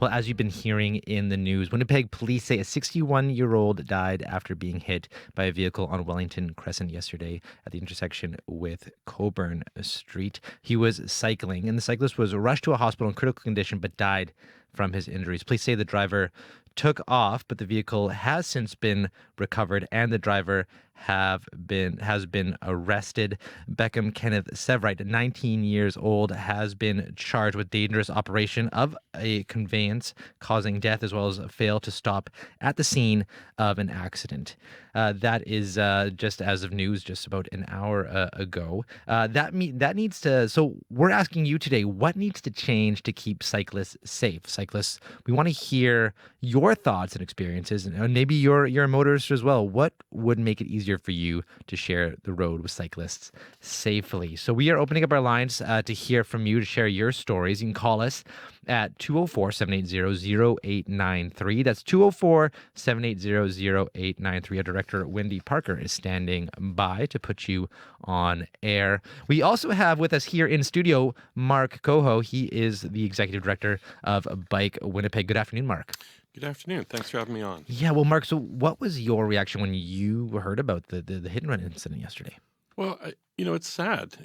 Well, as you've been hearing in the news, Winnipeg police say a 61-year-old died after being hit by a vehicle on Wellington Crescent yesterday at the intersection with Coburn Street. He was cycling, and the cyclist was rushed to a hospital in critical condition but died from his injuries. Police say the driver took off, but the vehicle has since been recovered, and the driver has been arrested. Beckham Kenneth Severite, 19 years old, has been charged with dangerous operation of a conveyance causing death, as well as fail to stop at the scene of an accident. That is just as of news, just about an hour ago. That needs to. So we're asking you today, what needs to change to keep cyclists safe? Cyclists, we want to hear your thoughts and experiences, and maybe you're a motorist as well. What would make it easier for you to share the road with cyclists safely? So we are opening up our lines to hear from you, to share your stories. You can call us at 204-780-0893. That's 204-780-0893. Our director, Wendy Parker, is standing by to put you on air. We also have with us here in studio Mark Coho. He is the executive director of Bike Winnipeg. Good afternoon, Mark. Good afternoon. Thanks for having me on. Yeah, well, Mark, so what was your reaction when you heard about the hit and run incident yesterday? Well, it's sad.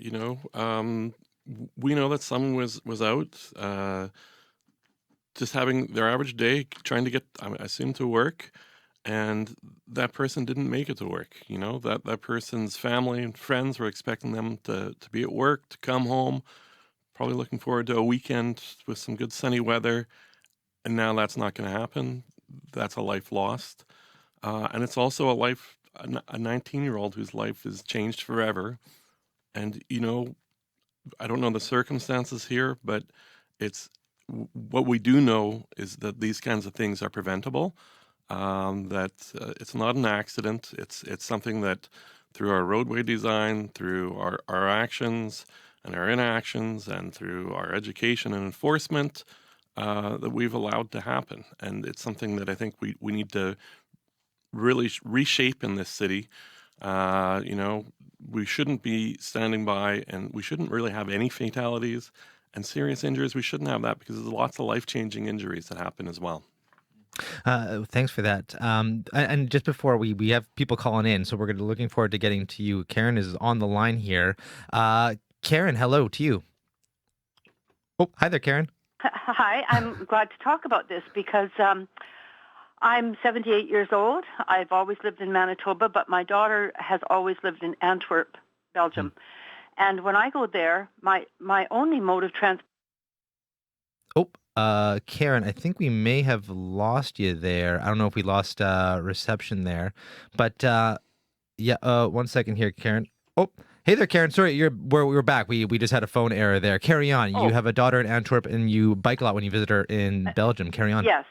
We know that someone was out, just having their average day, trying to get, I assume, to work, and that person didn't make it to work. That person's family and friends were expecting them to be at work, to come home, probably looking forward to a weekend with some good sunny weather. And now that's not going to happen. That's a life lost. And it's also a 19-year-old whose life is changed forever. And, I don't know the circumstances here, but what we do know is that these kinds of things are preventable, that it's not an accident. It's something that through our roadway design, through our actions and our inactions, and through our education and enforcement, that we've allowed to happen. And it's something that I think we need to really reshape in this city. We shouldn't be standing by, and we shouldn't really have any fatalities and serious injuries. We shouldn't have that because there's lots of life-changing injuries that happen as well. Thanks for that. And just before we have people calling in, so we're looking forward to getting to you. Karen is on the line here. Karen, hello to you. Oh, hi there, Karen. Hi, I'm glad to talk about this because I'm 78 years old. I've always lived in Manitoba, but my daughter has always lived in Antwerp, Belgium. And when I go there, my only mode of transport... Karen, I think we may have lost you there. I don't know if we lost reception there, but one second here, Karen. Oh, hey there, Karen. Sorry, we're back. We just had a phone error there. Carry on. Oh. You have a daughter in Antwerp, and you bike a lot when you visit her in Belgium. Carry on. Yes.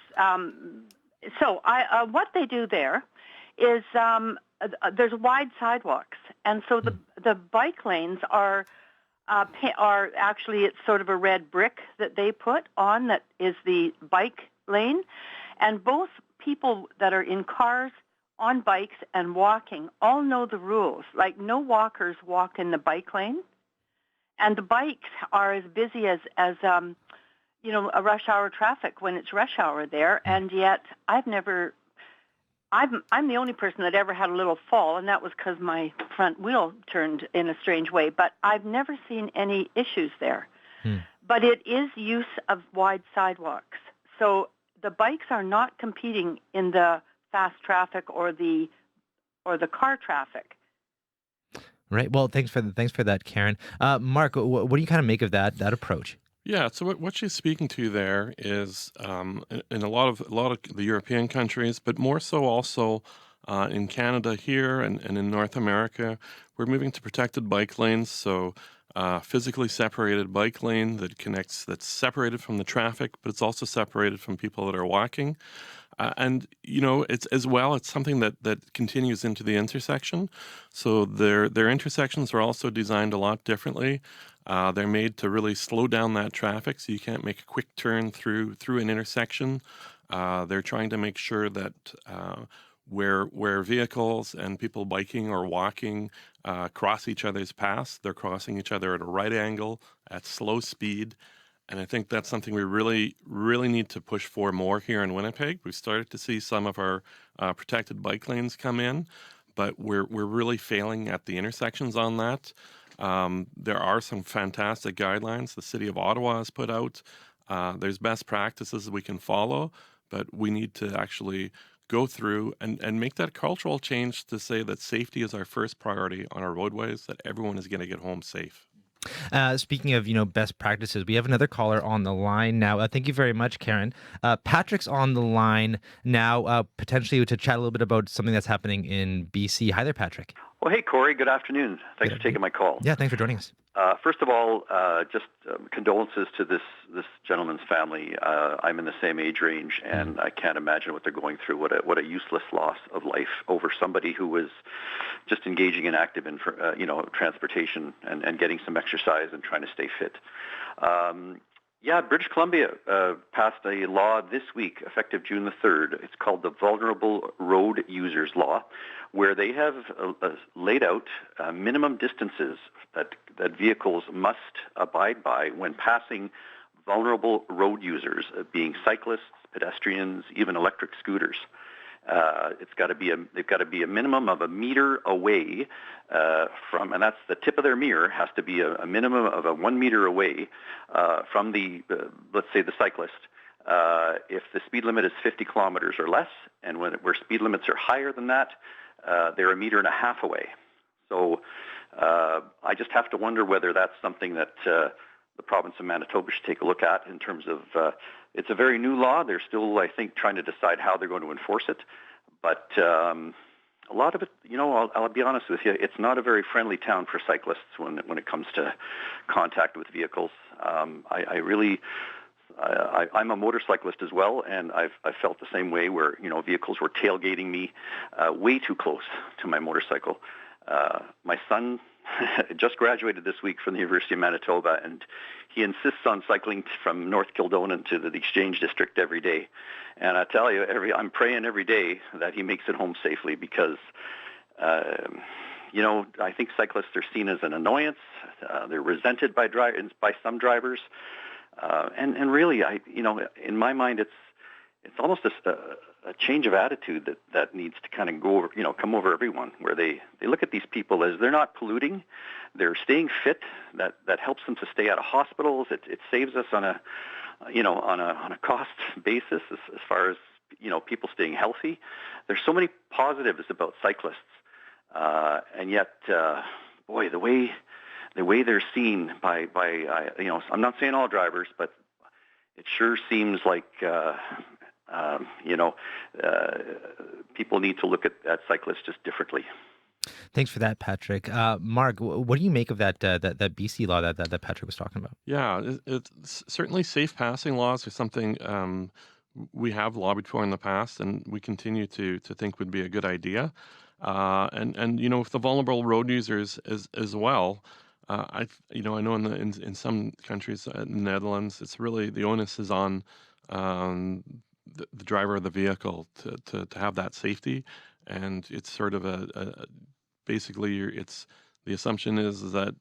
So what they do there is there's wide sidewalks, and so the bike lanes are actually, it's sort of a red brick that they put on that is the bike lane, and both people that are in cars, on bikes, and walking all know the rules. Like, no walkers walk in the bike lane, and the bikes are as busy as a rush hour traffic when it's rush hour there, and yet I'm the only person that ever had a little fall, and that was because my front wheel turned in a strange way, but I've never seen any issues there. But it is use of wide sidewalks. So the bikes are not competing in the fast traffic or the car traffic. Right. Well, thanks for that, Karen. Mark, what do you kind of make of that approach? Yeah. So what she's speaking to there is in a lot of the European countries, but more so also in Canada here and in North America, we're moving to protected bike lanes. So physically separated bike lane that's separated from the traffic, but it's also separated from people that are walking. It's something that continues into the intersection. So their intersections are also designed a lot differently. They're made to really slow down that traffic, so you can't make a quick turn through an intersection. They're trying to make sure that where vehicles and people biking or walking cross each other's paths, they're crossing each other at a right angle, at slow speed. And I think that's something we really, really need to push for more here in Winnipeg. We've started to see some of our protected bike lanes come in, but we're really failing at the intersections on that. There are some fantastic guidelines the City of Ottawa has put out. There's best practices we can follow, but we need to actually go through and make that cultural change to say that safety is our first priority on our roadways, that everyone is going to get home safe. Speaking of, best practices, we have another caller on the line now. Thank you very much, Karen. Patrick's on the line now, potentially to chat a little bit about something that's happening in BC. Hi there, Patrick. Well, hey, Corey. Good afternoon. Thanks for taking my call. Yeah, thanks for joining us. First of all, just condolences to this gentleman's family. I'm in the same age range, and I can't imagine what they're going through. What a useless loss of life over somebody who was just engaging in active, transportation and getting some exercise and trying to stay fit. Yeah, British Columbia passed a law this week, effective June the 3rd. It's called the Vulnerable Road Users Law, where they have laid out minimum distances that vehicles must abide by when passing vulnerable road users, being cyclists, pedestrians, even electric scooters. They've got to be a minimum of a meter away from, and that's the tip of their mirror, has to be a minimum of a 1 meter away from let's say the cyclist. If the speed limit is 50 kilometers or less, and where speed limits are higher than that, they're 1.5 meters away. So I just have to wonder whether that's something that the province of Manitoba should take a look at in terms of, it's a very new law. They're still, I think, trying to decide how they're going to enforce it. But a lot of it, I'll be honest with you, it's not a very friendly town for cyclists when it comes to contact with vehicles. I'm a motorcyclist as well, and I've felt the same way where, vehicles were tailgating me way too close to my motorcycle. My son just graduated this week from the University of Manitoba, and he insists on cycling from North Kildonan to the Exchange District every day. And I tell you, I'm praying every day that he makes it home safely because, I think cyclists are seen as an annoyance. They're resented by some drivers. And really, in my mind, it's almost a change of attitude that needs to kind of go over, come over everyone, where they look at these people as they're not polluting, they're staying fit. That helps them to stay out of hospitals. It saves us on a cost basis as far as people staying healthy. There's so many positives about cyclists, and yet, boy, the way they're seen by I'm not saying all drivers, but it sure seems like people need to look at cyclists just differently. Thanks for that, Patrick. Mark, what do you make of that BC law that Patrick was talking about? Yeah, it's certainly safe passing laws are something we have lobbied for in the past, and we continue to think would be a good idea. And with the vulnerable road users as well. I know in some countries, in the Netherlands, it's really the onus is on the driver of the vehicle to have that safety, and it's sort of basically it's the assumption is that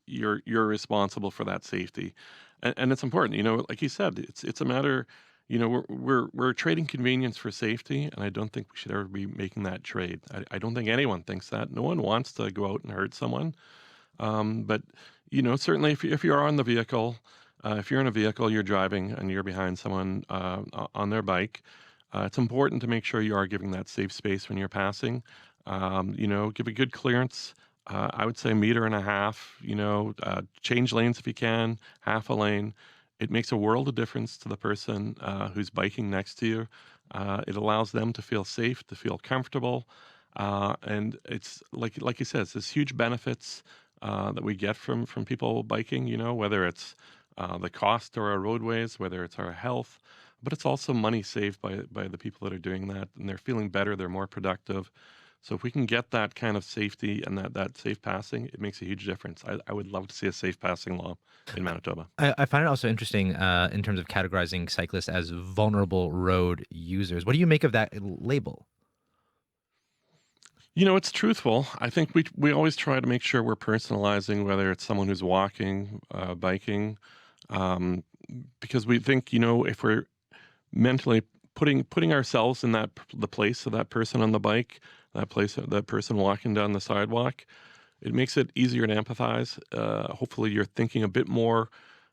you're responsible for that safety, and it's important. Like you said, it's a matter. We're trading convenience for safety, and I don't think we should ever be making that trade. I don't think anyone thinks that. No one wants to go out and hurt someone. But certainly if you're on the vehicle, if you're in a vehicle, you're driving and you're behind someone on their bike, it's important to make sure you are giving that safe space when you're passing. Give a good clearance. I would say 1.5 meters. Change lanes if you can, half a lane. It makes a world of difference to the person who's biking next to you. It allows them to feel safe, to feel comfortable. And it's like you said, it's this huge benefits that we get from people biking, whether it's the cost to our roadways, whether it's our health, but it's also money saved by the people that are doing that, and they're feeling better, they're more productive. So if we can get that kind of safety and that safe passing, it makes a huge difference. I would love to see a safe passing law in Manitoba. I find it also interesting in terms of categorizing cyclists as vulnerable road users. What do you make of that label? It's truthful. I think we always try to make sure we're personalizing, whether it's someone who's walking, biking. because we think, if we're mentally putting ourselves in the place of that person on the bike, that person walking down the sidewalk, it makes it easier to empathize. Hopefully, you're thinking a bit more,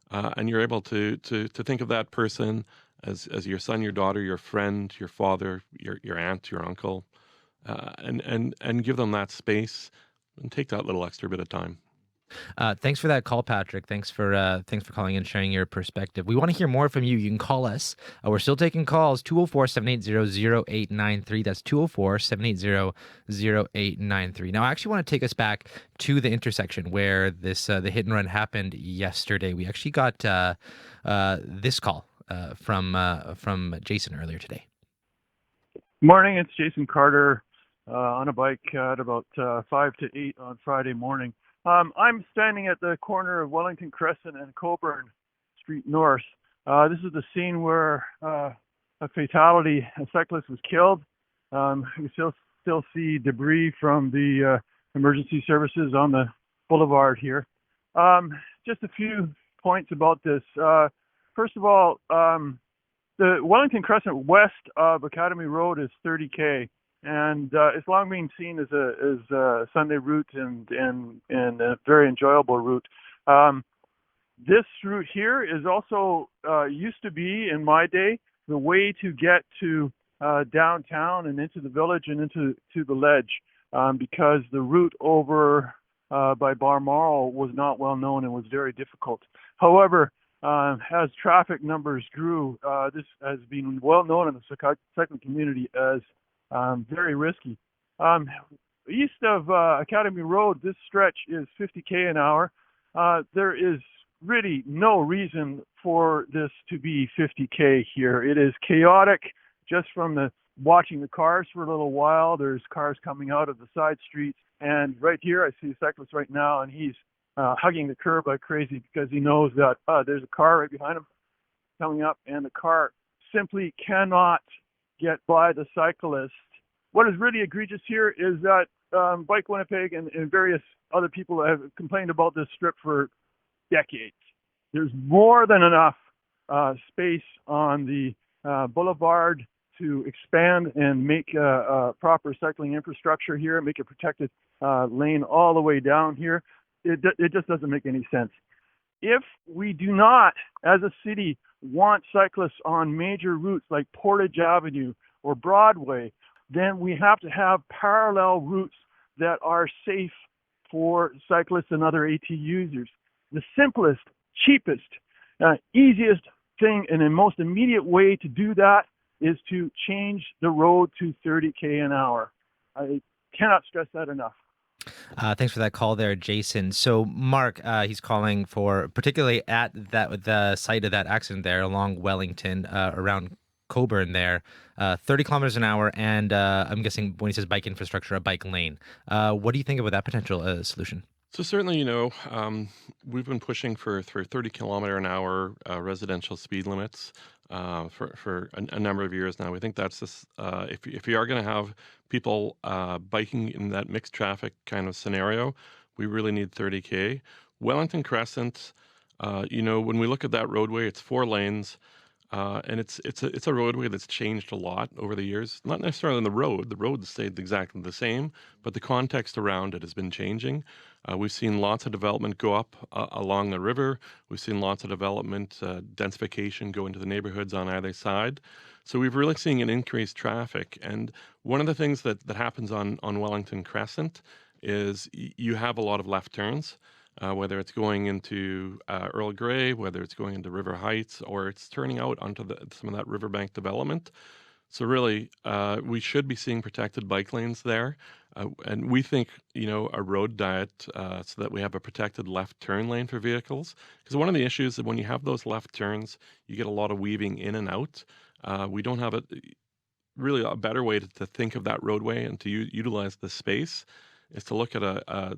and you're able to think of that person as your son, your daughter, your friend, your father, your aunt, your uncle, and give them that space and take that little extra bit of time. Thanks for that call, Patrick. Thanks for calling and sharing your perspective. We want to hear more from you. You can call us. We're still taking calls. 204-780-0893. That's 204-780-0893. Now, I actually want to take us back to the intersection where the hit and run happened yesterday. We actually got this call from Jason earlier today. Morning, it's Jason Carter on a bike at about 5 to 8 on Friday morning. I'm standing at the corner of Wellington Crescent and Coburn Street North. This is the scene where a fatality, a cyclist was killed. We still see debris from the emergency services on the boulevard here. Just a few points about this. First of all, the Wellington Crescent west of Academy Road is 30K. And it's long been seen as a Sunday route and a very enjoyable route. This route here is also used to be, in my day, the way to get to downtown and into the village and into the ledge, because the route over by Balmoral was not well known and was very difficult. However, as traffic numbers grew, this has been well known in the cycling community as very risky. East of Academy Road, this stretch is 50K an hour. There is really no reason for this to be 50K here. It is chaotic just from watching the cars for a little while. There's cars coming out of the side streets. And right here, I see a cyclist right now, and he's hugging the curb like crazy because he knows that there's a car right behind him coming up, and the car simply cannot get by the cyclist. What is really egregious here is that Bike Winnipeg and various other people have complained about this strip for decades. There's more than enough space on the boulevard to expand and make a proper cycling infrastructure here, make a protected lane all the way down here. It just doesn't make any sense. If we do not, as a city, want cyclists on major routes like Portage Avenue or Broadway, then we have to have parallel routes that are safe for cyclists and other AT users. The simplest, cheapest, easiest thing and the most immediate way to do that is to change the road to 30K an hour. I cannot stress that enough. Thanks for that call there, Jason. So Mark, he's calling for, particularly at the site of that accident there along Wellington, around Coburn there, 30 kilometers an hour, and I'm guessing when he says bike infrastructure, a bike lane. What do you think about that potential solution? So certainly, we've been pushing for 30-kilometer an hour residential speed limits for a number of years now. We think that's this. If you are going to have people biking in that mixed traffic kind of scenario, we really need 30K. Wellington Crescent, when we look at that roadway, it's 4 lanes. And it's a roadway that's changed a lot over the years. Not necessarily on the road. The road stayed exactly the same, but the context around it has been changing. We've seen lots of development go up along the river. We've seen lots of development, densification go into the neighborhoods on either side. So we've really seen an increased traffic. And one of the things that happens on Wellington Crescent is you have a lot of left turns. Whether it's going into Earl Grey, whether it's going into River Heights, or it's turning out onto some of that riverbank development. So really, we should be seeing protected bike lanes there. And we think, a road diet so that we have a protected left turn lane for vehicles. Because one of the issues is that when you have those left turns, you get a lot of weaving in and out. We don't have really a better way to think of that roadway and to utilize the space is to look at a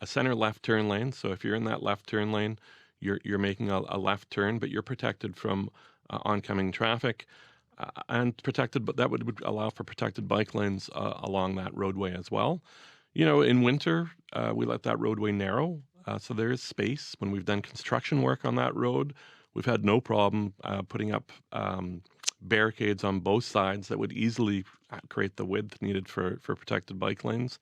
center left turn lane. So if you're in that left turn lane, you're making a left turn, but you're protected from oncoming traffic and protected. But that would allow for protected bike lanes along that roadway as well. In winter, we let that roadway narrow. So there is space. When we've done construction work on that road, We've had no problem putting up barricades on both sides that would easily create the width needed for protected bike lanes.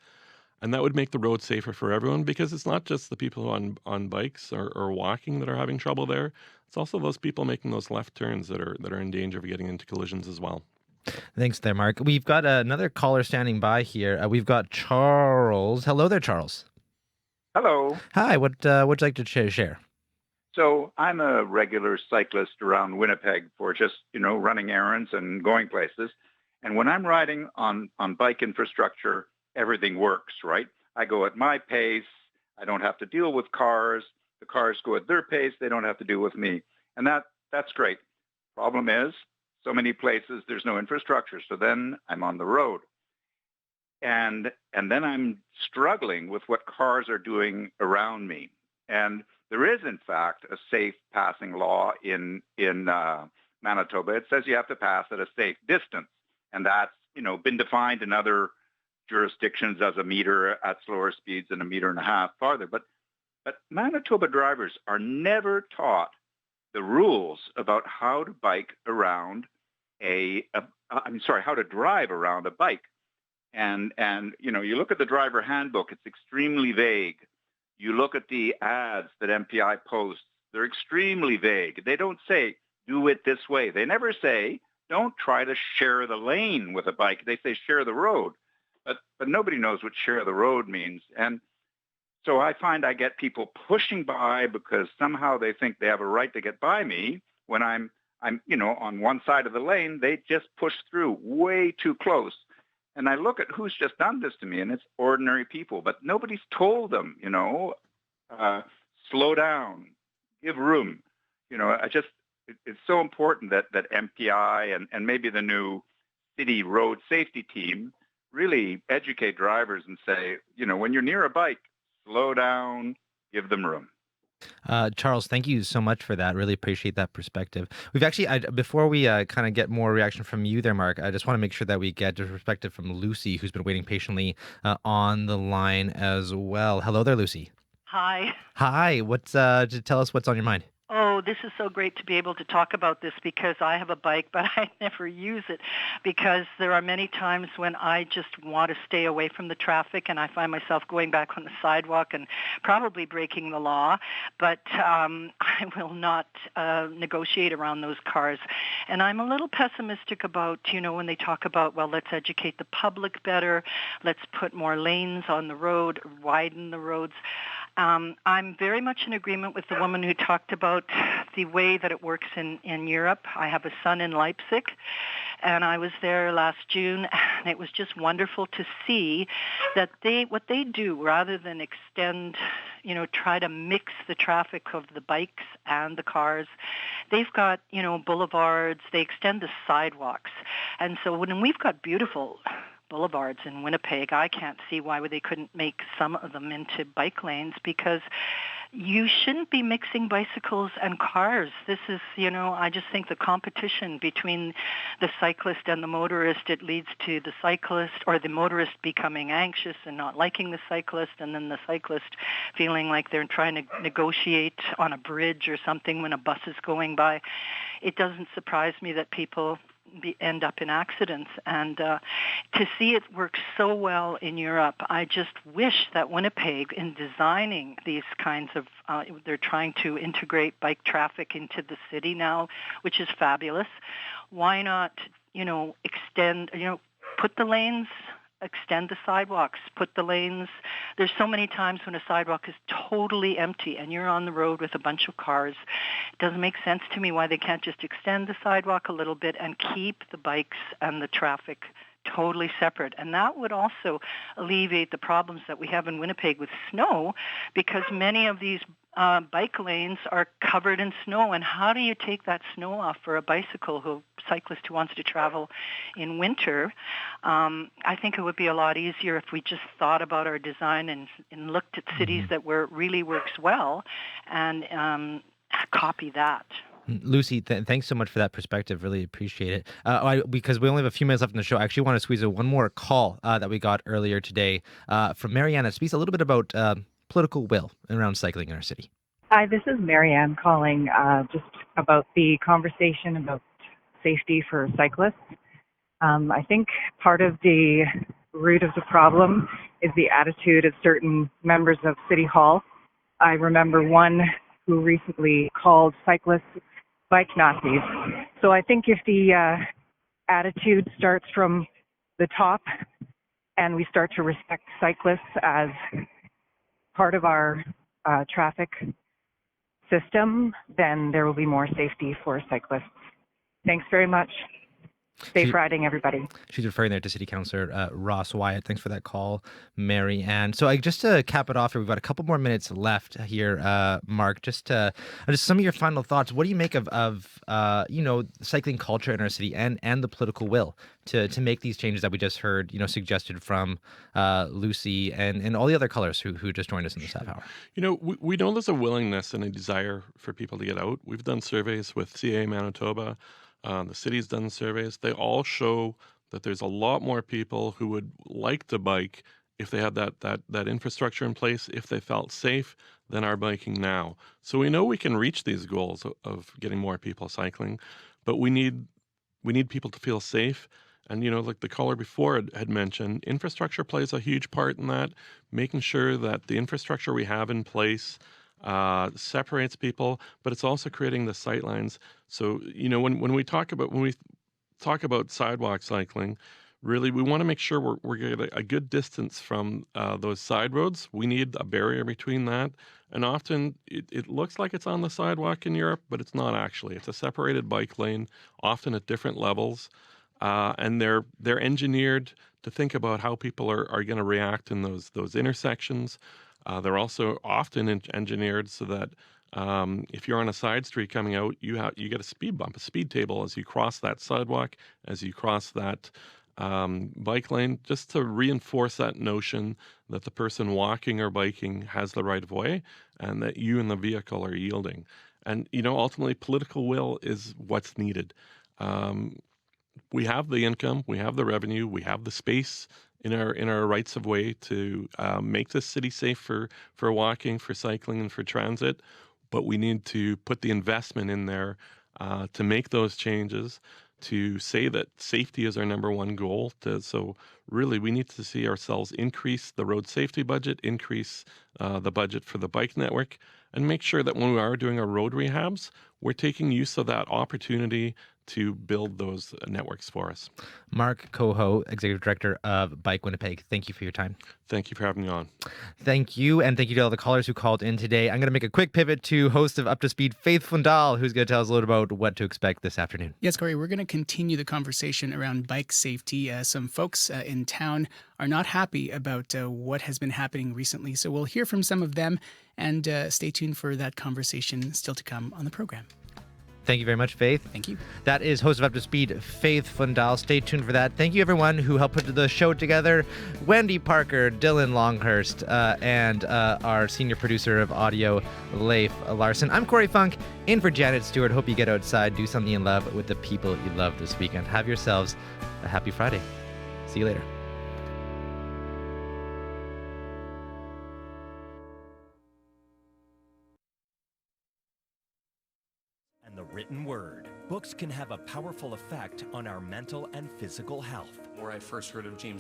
And that would make the road safer for everyone because it's not just the people on bikes or walking that are having trouble there. It's also those people making those left turns that are in danger of getting into collisions as well. Thanks there, Mark. We've got another caller standing by here. We've got Charles. Hello there, Charles. Hello. Hi. What would you like to share? So I'm a regular cyclist around Winnipeg for just, running errands and going places. And when I'm riding on bike infrastructure, everything works, right? I go at my pace. I don't have to deal with cars. The cars go at their pace. They don't have to deal with me. And that's great. Problem is, so many places there's no infrastructure. So then I'm on the road. And then I'm struggling with what cars are doing around me. And there is, in fact, a safe passing law in Manitoba. It says you have to pass at a safe distance, and that's been defined in other jurisdictions as a meter at slower speeds and a meter and a half farther. But Manitoba drivers are never taught the rules about how to bike around how to drive around a bike. And you look at the driver handbook, it's extremely vague. You look at the ads that MPI posts, they're extremely vague. They don't say, do it this way. They never say, don't try to share the lane with a bike. They say, share the road. But nobody knows what share the road means. And so I find I get people pushing by because somehow they think they have a right to get by me when I'm on one side of the lane. They just push through way too close. And I look at who's just done this to me, and it's ordinary people. But nobody's told them, slow down, give room. It's so important that MPI and maybe the new city road safety team really educate drivers and say, when you're near a bike, slow down, give them room. Charles, thank you so much for that. Really appreciate that perspective. We've actually, before we kind of get more reaction from you there, Mark, I just want to make sure that we get a perspective from Lucy, who's been waiting patiently on the line as well. Hello there, Lucy. Hi. Hi. Tell us what's on your mind. Oh, this is so great to be able to talk about this because I have a bike, but I never use it because there are many times when I just want to stay away from the traffic and I find myself going back on the sidewalk and probably breaking the law, but I will not negotiate around those cars. And I'm a little pessimistic about, when they talk about, well, let's educate the public better, let's put more lanes on the road, widen the roads. I'm very much in agreement with the woman who talked about the way that it works in Europe. I have a son in Leipzig, and I was there last June, and it was just wonderful to see that what they do, rather than extend, try to mix the traffic of the bikes and the cars, they've got, boulevards, they extend the sidewalks. And so when we've got beautiful boulevards in Winnipeg, I can't see why they couldn't make some of them into bike lanes because you shouldn't be mixing bicycles and cars. This is, I just think the competition between the cyclist and the motorist, it leads to the cyclist or the motorist becoming anxious and not liking the cyclist, and then the cyclist feeling like they're trying to negotiate on a bridge or something when a bus is going by. It doesn't surprise me that people end up in accidents. And to see it work so well in Europe, I just wish that Winnipeg, in designing these kinds of, they're trying to integrate bike traffic into the city now, which is fabulous. Why not, extend, put the lanes, extend the sidewalks, put the lanes. There's so many times when a sidewalk is totally empty and you're on the road with a bunch of cars. It doesn't make sense to me why they can't just extend the sidewalk a little bit and keep the bikes and the traffic totally separate. And that would also alleviate the problems that we have in Winnipeg with snow, because many of these bike lanes are covered in snow. And how do you take that snow off for a cyclist who wants to travel in winter? I think it would be a lot easier if we just thought about our design and looked at cities that really works well and copy that. Lucy, thanks so much for that perspective. Really appreciate it. Because we only have a few minutes left in the show, I actually want to squeeze in one more call that we got earlier today from Mariana. It speaks a little bit about political will around cycling in our city. Hi, this is Marianne calling just about the conversation about safety for cyclists. I think part of the root of the problem is the attitude of certain members of City Hall. I remember one who recently called cyclists bike Nazis. So I think if the attitude starts from the top and we start to respect cyclists as part of our traffic system, then there will be more safety for cyclists. Thanks very much. Safe riding, everybody. She's referring there to City Councillor Ross Wyatt. Thanks for that call, Mary Ann. So just to cap it off here, we've got a couple more minutes left here, Mark. Just some of your final thoughts. What do you make of cycling culture in our city and the political will to make these changes that we just heard, suggested from Lucy and all the other callers who just joined us in this half hour? We know there's a willingness and a desire for people to get out. We've done surveys with CA Manitoba. The city's done surveys. They all show that there's a lot more people who would like to bike if they had that infrastructure in place, if they felt safe, than are biking now. So we know we can reach these goals of getting more people cycling, but we need people to feel safe. And, like the caller before had mentioned, infrastructure plays a huge part in that, making sure that the infrastructure we have in place separates people, but it's also creating the sight lines. So, when we talk about sidewalk cycling, really we want to make sure we're getting a good distance from those side roads. We need a barrier between that. And often it looks like it's on the sidewalk in Europe, but it's not actually. It's a separated bike lane, often at different levels. And they're engineered to think about how people are going to react in those intersections. They're also often engineered so that if you're on a side street coming out, you get a speed bump, a speed table as you cross that sidewalk, as you cross that bike lane, just to reinforce that notion that the person walking or biking has the right of way and that you and the vehicle are yielding. And, ultimately, political will is what's needed. We have the income, we have the revenue, we have the space in our rights of way to make this city safe for walking, for cycling, and for transit. But we need to put the investment in there to make those changes, to say that safety is our number one goal. So really, we need to see ourselves increase the road safety budget, increase the budget for the bike network, and make sure that when we are doing our road rehabs, we're taking use of that opportunity to build those networks for us. Mark Coho, Executive Director of Bike Winnipeg, thank you for your time. Thank you for having me on. Thank you, and thank you to all the callers who called in today. I'm going to make a quick pivot to host of Up to Speed, Faith Fundal, who's going to tell us a little about what to expect this afternoon. Yes, Corey, we're going to continue the conversation around bike safety. Some folks in town are not happy about what has been happening recently, so we'll hear from some of them, and stay tuned for that conversation still to come on the program. Thank you very much, Faith. Thank you. That is host of Up to Speed, Faith Fundal. Stay tuned for that. Thank you, everyone who helped put the show together. Wendy Parker, Dylan Longhurst, and our senior producer of audio, Leif Larson. I'm Corey Funk, in for Janet Stewart. Hope you get outside, do something you love with the people you love this weekend. Have yourselves a happy Friday. See you later. And the written word. Books can have a powerful effect on our mental and physical health. Where I first heard of James